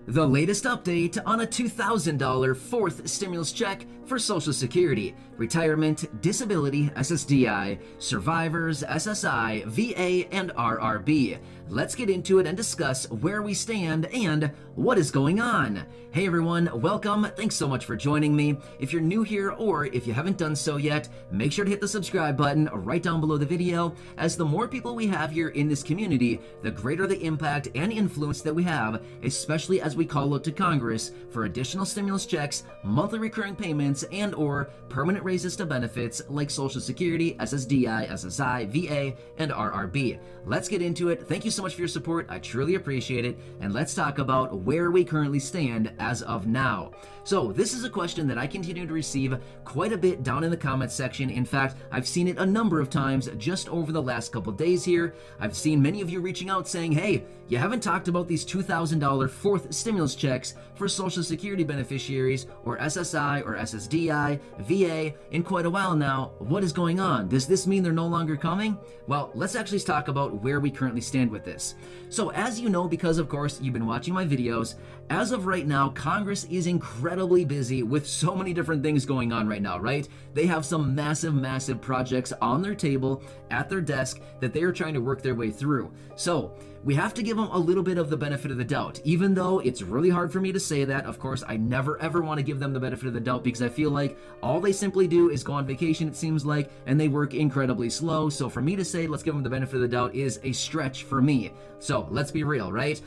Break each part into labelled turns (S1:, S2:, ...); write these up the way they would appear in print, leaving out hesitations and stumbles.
S1: The latest update on a $2,000 fourth stimulus check for Social Security, retirement, disability, SSDI, survivors, SSI, VA, and RRB. Let's get into it and discuss where we stand and what is going on. Hey everyone, welcome. Thanks so much for joining me. If you're new here or if you haven't done so yet, make sure to hit the subscribe button right down below the video, as the more people we have here in this community, the greater the impact and influence that we have, especially as we call out to Congress for additional stimulus checks, monthly recurring payments, and or permanent raises to benefits like Social Security, SSDI, SSI, VA, and RRB. Let's get into it. Thank you so much for your support. I truly appreciate it. And let's talk about where we currently stand as of now. So this is a question that I continue to receive quite a bit down in the comments section. In fact, I've seen it a number of times just over the last couple days here. I've seen many of you reaching out saying, hey, you haven't talked about these $2,000 fourth stimulus checks for Social Security beneficiaries or SSI or SSDI, VA in quite a while now. What is going on? Does this mean they're no longer coming? Well, let's actually talk about where we currently stand with this. So as you know, because of course you've been watching my videos, as of right now, Congress is incredibly busy with so many different things going on right now, right? They have some massive projects on their table, at their desk, that they are trying to work their way through. So we have to give them a little bit of the benefit of the doubt. Even though it's really hard for me to say that, of course, I never ever want to give them the benefit of the doubt, because I feel like all they simply do is go on vacation, it seems like, and they work incredibly slow. So for me to say, let's give them the benefit of the doubt is a stretch for me. So let's be real, right?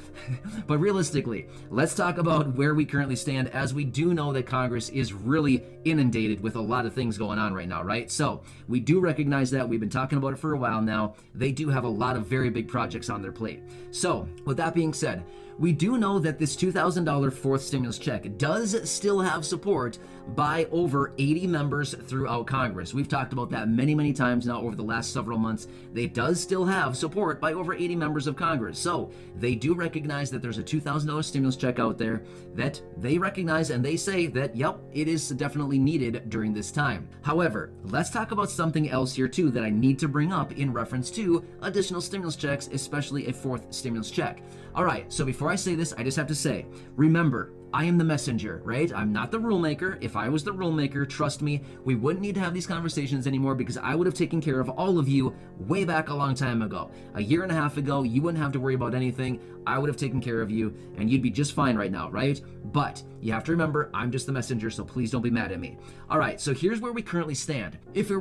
S1: But realistically, let's talk about where we currently stand, as we do know that Congress is really inundated with a lot of things going on right now, right? So we do recognize that. We've been talking about it for a while now. They do have a lot of very big projects on their plate. So with that being said, we do know that this $2,000 fourth stimulus check does still have support by over 80 members throughout Congress. We've talked about that many times now over the last several months. They does still have support by over 80 members of Congress. So they do recognize that there's a $2,000 stimulus check out there that they recognize, and they say that, yep, it is definitely needed during this time. However, let's talk about something else here too that I need to bring up in reference to additional stimulus checks, especially a fourth stimulus check. All right, so before I say this, I just have to say, remember, I am the messenger, right? I'm not the rule maker. If I was the rule maker, trust me, we wouldn't need to have these conversations anymore, because I would have taken care of all of you way back a long time ago. A year and a half ago, you wouldn't have to worry about anything. I would have taken care of you and you'd be just fine right now, right? But you have to remember, I'm just the messenger, so please don't be mad at me. All right, so here's where we currently stand. If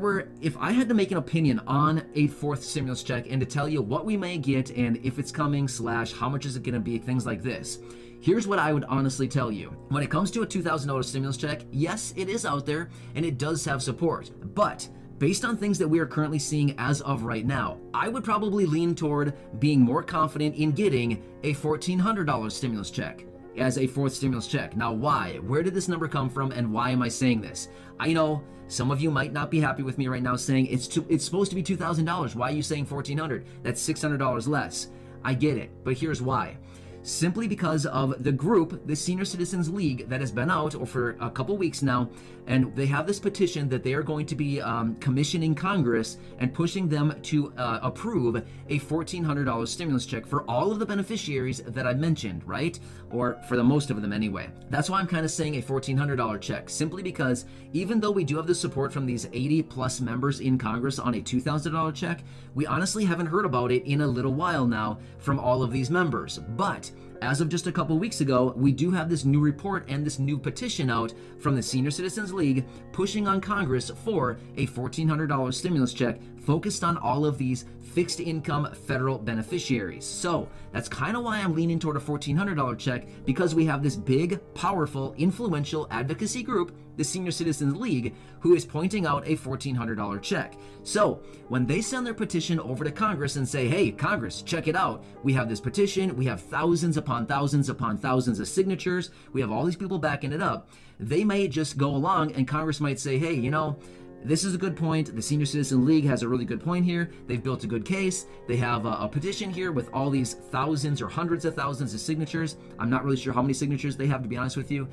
S1: I had to make an opinion on a fourth stimulus check and to tell you what we may get and if it's coming / how much is it gonna be, things like this, here's what I would honestly tell you. When it comes to a $2,000 stimulus check, yes, it is out there and it does have support, but based on things that we are currently seeing as of right now, I would probably lean toward being more confident in getting a $1,400 stimulus check as a fourth stimulus check. Now, why? Where did this number come from, and why am I saying this? I know some of you might not be happy with me right now saying it's supposed to be $2,000. Why are you saying $1,400? That's $600 less. I get it, but here's why. Simply because of the group, the Senior Citizens League, that has been out for a couple weeks now, and they have this petition that they are going to be commissioning Congress and pushing them to approve a $1,400 stimulus check for all of the beneficiaries that I mentioned, right? Or for the most of them anyway. That's why I'm kind of saying a $1,400 check, simply because even though we do have the support from these 80 plus members in Congress on a $2,000 check, we honestly haven't heard about it in a little while now from all of these members. But as of just a couple weeks ago, we do have this new report and this new petition out from the Senior Citizens League pushing on Congress for a $1,400 stimulus check focused on all of these fixed income federal beneficiaries. So that's kind of why I'm leaning toward a $1,400 check, because we have this big, powerful, influential advocacy group, the Senior Citizens League, who is pointing out a $1,400 check. So when they send their petition over to Congress and say, hey, Congress, check it out. We have this petition. We have thousands upon thousands upon thousands of signatures. We have all these people backing it up. They may just go along and Congress might say, hey, you know, this is a good point. The Senior Citizen League has a really good point here. They've built a good case. They have a petition here with all these thousands or hundreds of thousands of signatures. I'm not really sure how many signatures they have, to be honest with you.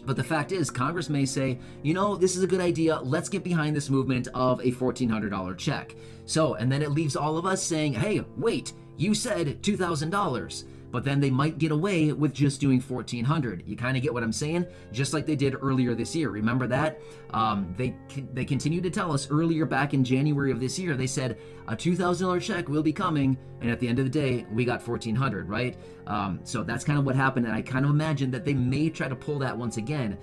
S1: But the fact is, Congress may say, you know, this is a good idea. Let's get behind this movement of a $1,400 check. So, and then it leaves all of us saying, hey, wait, you said $2,000. but then they might get away with just doing $1,400. You kind of get what I'm saying? Just like they did earlier this year. Remember that? They continued to tell us earlier back in January of this year, they said a $2,000 check will be coming, and at the end of the day, we got $1,400, right? So that's kind of what happened, and I kind of imagine that they may try to pull that once again,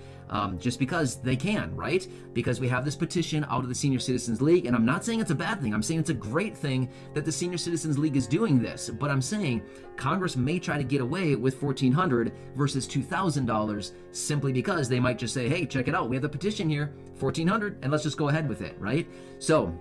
S1: just because they can, right? Because we have this petition out of the Senior Citizens League, and I'm not saying it's a bad thing. I'm saying it's a great thing that the Senior Citizens League is doing this, but I'm saying Congress may try to get away with $1,400 versus $2,000 simply because they might just say, hey, check it out, we have the petition here, $1,400, and let's just go ahead with it, right? So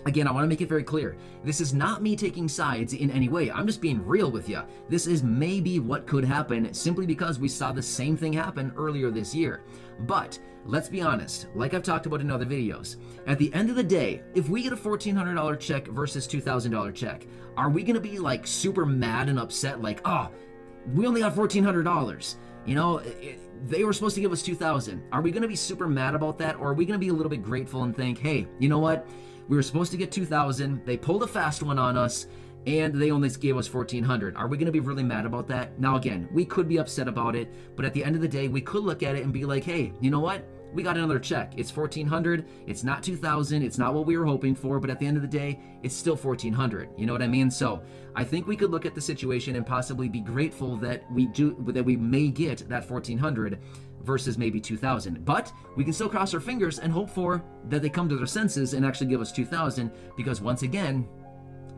S1: again, I want to make it very clear. This is not me taking sides in any way. I'm just being real with you. This is maybe what could happen simply because we saw the same thing happen earlier this year. But let's be honest, like I've talked about in other videos, at the end of the day, if we get a $1,400 check versus $2,000 check, are we going to be like super mad and upset like, oh, we only got $1,400? You know, they were supposed to give us $2,000. Are we going to be super mad about that? Or are we going to be a little bit grateful and think, hey, you know what? We were supposed to get $2,000. They pulled a fast one on us, and they only gave us $1,400. Are we going to be really mad about that? Now, again, we could be upset about it, but at the end of the day, we could look at it and be like, hey, you know what? We got another check. It's $1,400. It's not $2,000. It's not what we were hoping for, but at the end of the day, it's still $1,400. You know what I mean? So I think we could look at the situation and possibly be grateful that we may get that $1,400 versus maybe $2,000. But we can still cross our fingers and hope for that they come to their senses and actually give us $2,000, because once again,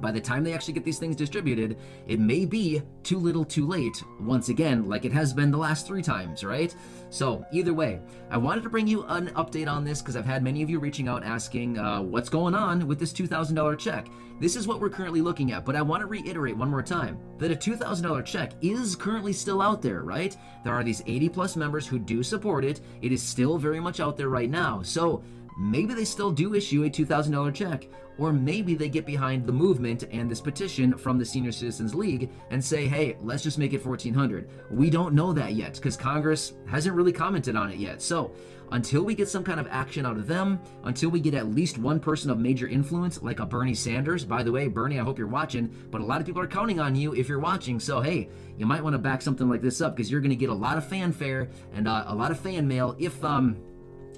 S1: by the time they actually get these things distributed, it may be too little too late, once again, like it has been the last 3 times, right? So either way, I wanted to bring you an update on this because I've had many of you reaching out asking what's going on with this $2,000 check. This is what we're currently looking at, but I want to reiterate one more time that a $2,000 check is currently still out there, right? There are these 80 plus members who do support it. It is still very much out there right now. So maybe they still do issue a $2,000 check, or maybe they get behind the movement and this petition from the Senior Citizens League and say, hey, let's just make it $1,400. We don't know that yet because Congress hasn't really commented on it yet. So until we get some kind of action out of them, until we get at least one person of major influence, like a Bernie Sanders. By the way, Bernie, I hope you're watching, but a lot of people are counting on you if you're watching. So hey, you might want to back something like this up because you're going to get a lot of fanfare and a lot of fan mail if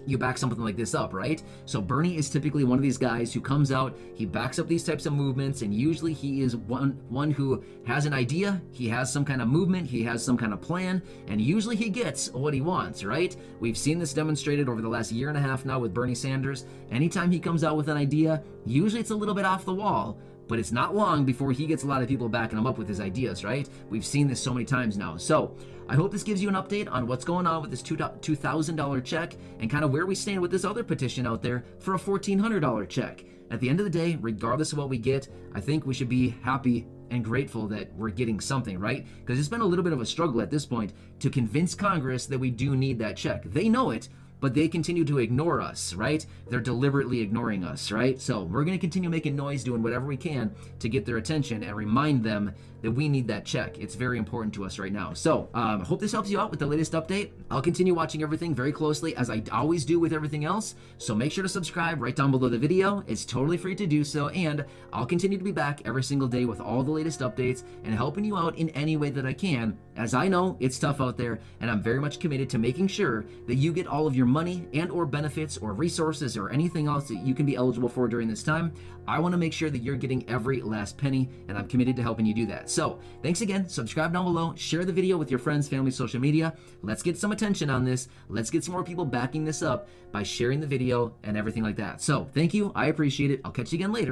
S1: you back something like this up, right? So Bernie is typically one of these guys who comes out, he backs up these types of movements, and usually he is one who has an idea, he has some kind of movement, he has some kind of plan, and usually he gets what he wants, right? We've seen this demonstrated over the last 1.5 years now with Bernie Sanders. Anytime he comes out with an idea, usually it's a little bit off the wall, but it's not long before he gets a lot of people backing him up with his ideas, right? We've seen this so many times now. So I hope this gives you an update on what's going on with this $2,000 check and kind of where we stand with this other petition out there for a $1,400 check. At the end of the day, regardless of what we get, I think we should be happy and grateful that we're getting something, right? Because it's been a little bit of a struggle at this point to convince Congress that we do need that check. They know it, but they continue to ignore us, right? They're deliberately ignoring us, right? So we're going to continue making noise, doing whatever we can to get their attention and remind them that we need that check. It's very important to us right now. So I hope this helps you out with the latest update. I'll continue watching everything very closely as I always do with everything else. So make sure to subscribe right down below the video. It's totally free to do so. And I'll continue to be back every single day with all the latest updates and helping you out in any way that I can, as I know it's tough out there, and I'm very much committed to making sure that you get all of your money and or benefits or resources or anything else that you can be eligible for during this time. I want to make sure that you're getting every last penny, and I'm committed to helping you do that. So thanks again. Subscribe down below, share the video with your friends, family, social media. Let's get some attention on this. Let's get some more people backing this up by sharing the video and everything like that. So thank you. I appreciate it. I'll catch you again later.